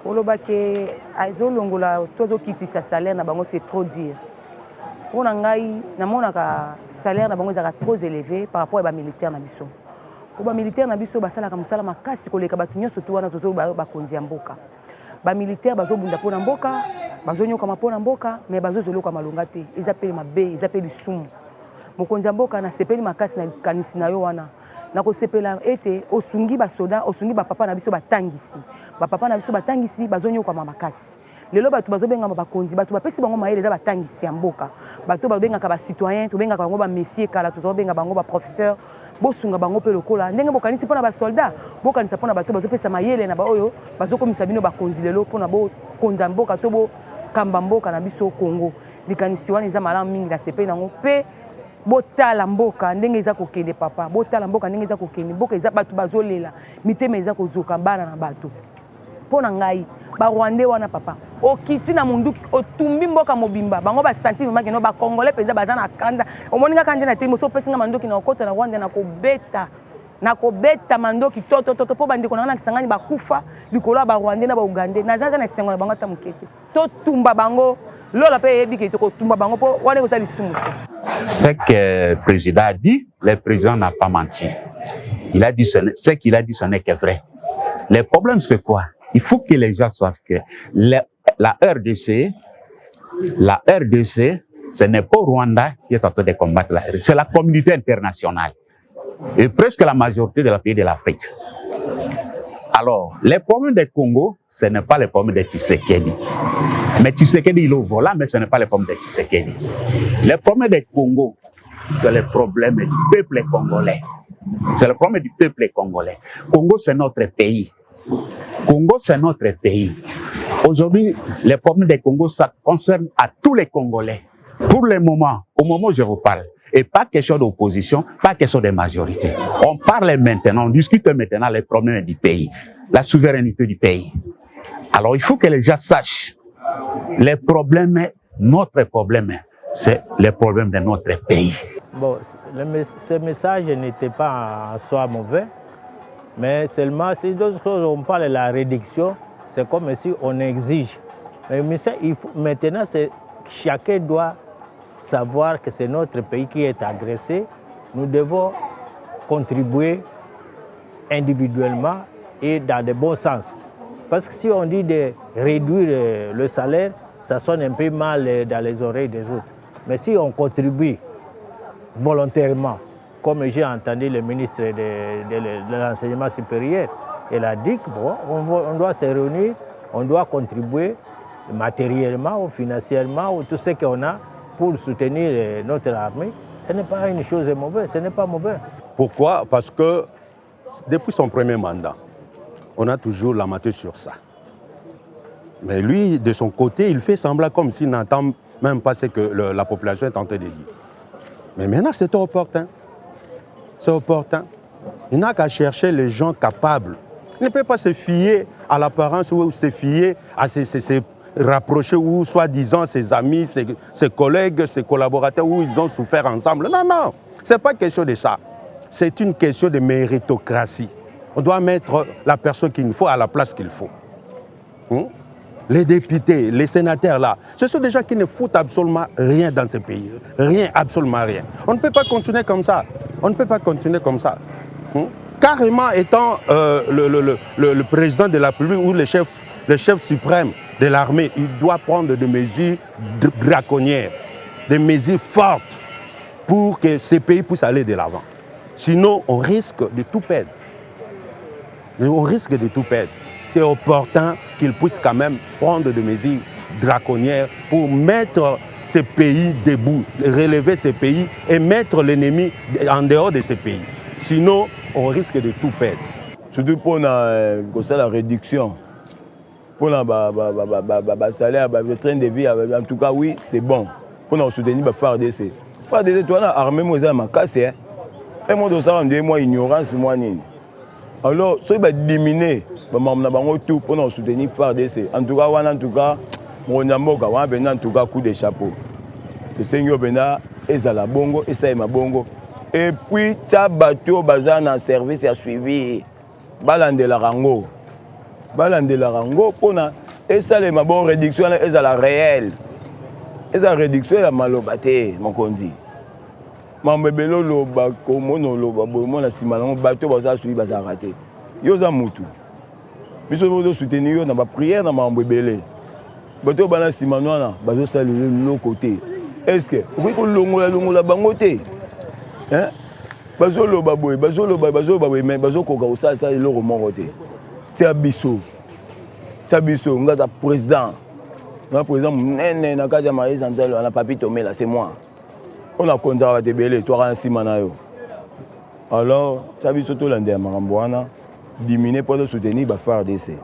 Olobake azolongola tozo kitisa salaire na bango c'est trop dur. Pour ngai na monaka salaire na bango ezaka trop élevé par rapport à militaire na biso. Ba militaire na biso basala comme sala makasi koleka batu nyonso to wana tozo ba konzi ya mboka. Ba militaire bazobunda pona mboka, bazonyoka mapona mboka, mais bazozoloka malonga te. Ils appellent mabe, ils appellent sumu. Mokonzi ya mboka na sepeli makasi na kanisi na yo wana. Na ko sepela ete osungi ba soda, osungi ba papa na biso batangisi. Ba papa na biso batangisi bazonyoka makasi. Lelo batu bazobenga bakonzi, batu bapesi bango maele za batangisi ya mboka. Batu babenga ka ba citoyen, to benga bango ba messieurs kala, to benga bango ba professeur. Bosunga bango pe lokola ndenge bokanisi pona ba soldat bokanisa pona bato bazopesa mayele na ba oyo bazokomisa bino bakonzi lelo pona bo konza mboka to bo kamba mboka na biso Congo likanisi wana eza malamu mingi na sepe nango pe botala mboka ndenge eza kokende papa botala mboka ndenge eza kokende mboka eza bato bazolela mitema eza kozuka bana na bato pona ngai ba Rwandais wana papa okiti na munduki otumbi mboka mobimba bango ba sentiment makeno ba congolais penza bazana kanda omoninga kanda na temo so pesinga mandoki na okota na Rwanda na kobeta mandoki toto po bandiko na kisangani bakufa likolo ba Rwandais na ba Ugandais na zaza na sengo na bango ta mukete to tumba bango lola pe yebi ke to tumba bango po wane ko tali sumu. Ce que le président a dit, le président n'a pas menti. Il a dit ce qu'il a dit, ce n'est que vrai. Le problème c'est quoi? Il faut que les gens savent que la RDC, ce n'est pas Rwanda qui est en train de combattre la RDC, c'est la communauté internationale. Et presque la majorité de la pays de l'Afrique. Alors, les problèmes du Congo, ce n'est pas les problèmes de Tshisekedi. Mais Tshisekedi, il est au volant, mais ce n'est pas les problèmes de Tshisekedi. Les problèmes du Congo, c'est le problème du peuple congolais. C'est le problème du peuple congolais. Congo, c'est notre pays. Congo, c'est notre pays. Aujourd'hui, les problèmes des Congo, ça concerne à tous les Congolais. Pour le moment, au moment où je vous parle, et pas question d'opposition, pas question de majorité. On parle maintenant, on discute maintenant les problèmes du pays, la souveraineté du pays. Alors, il faut que les gens sachent, les problèmes, notre problème, c'est les problèmes de notre pays. Bon, ce message n'était pas en soi mauvais. Mais seulement, si d'autres choses, on parle de la réduction, c'est comme si on exige. Mais ça, maintenant, chacun doit savoir que c'est notre pays qui est agressé. Nous devons contribuer individuellement et dans le bon sens. Parce que si on dit de réduire le salaire, ça sonne un peu mal dans les oreilles des autres. Mais si on contribue volontairement, comme j'ai entendu le ministre de l'enseignement supérieur, il a dit qu'on doit se réunir, on doit contribuer matériellement ou financièrement ou tout ce qu'on a pour soutenir notre armée. Ce n'est pas une chose mauvaise, ce n'est pas mauvais. Pourquoi? Parce que depuis son premier mandat, on a toujours la main sur ça. Mais lui, de son côté, il fait semblant comme s'il n'entend même pas ce que la population est en train de dire. Mais maintenant, c'est opportun. C'est opportun. Il n'a qu'à chercher les gens capables. Il ne peut pas se fier à l'apparence ou se fier à se rapprocher ou soi-disant ses amis, ses collègues, ses collaborateurs où ils ont souffert ensemble. Non, non, ce n'est pas question de ça. C'est une question de méritocratie. On doit mettre la personne qu'il faut à la place qu'il faut. Les députés, les sénateurs là, ce sont des gens qui ne foutent absolument rien dans ce pays. Rien, absolument rien. On ne peut pas continuer comme ça. On ne peut pas continuer comme ça. Carrément étant le président de la République ou le chef suprême de l'armée, il doit prendre des mesures draconnières, des mesures fortes pour que ce pays puisse aller de l'avant. Sinon, on risque de tout perdre. On risque de tout perdre. C'est opportun qu'il puisse quand même prendre des mesures draconnières pour mettre ces pays debout, relever ces pays et mettre l'ennemi en dehors de ces pays. Sinon, on risque de tout perdre. Surtout pour la réduction, pour le salaire, le train de vie, en tout cas, oui, c'est bon. Pour nous soutenir le FARDC. FARDC, toi, l'armée, moi, j'ai ma casse. Et moi, je suis moi, ignorance, moi, alors, ça va diminuer. Tout pour nous soutenir FARDC. En tout cas, mon en tout cas, coup de chapeau. Le Seigneur Bena, Ezala Bongo, Esaïma Bongo. Et puis, Tabato Bazan en service a suivi Balande la Rango. balandela rango pona esalema bon réduction ezala réelle eza réduction ya maloba te mokonzi mambo ebele oloba komona oloba bomona nsima nango bato bazala suivi bazalaka te yo oza mutu biso tozosoutenir yo na baprière na mambo ebele bato bana nsima wana bazosalela eloko te estce okoki kolongola bango te bazoloba boye bazoloba boye me bazokoka kosalisa eloko moko te tia biso nga za président monene na kati ya maïs antalo na papi tomela c'est moi on a konzaka bato ebele twaka nsima na yo alors tia biso tolandela makambo wana dimine mpo tosoutenir ba FARDC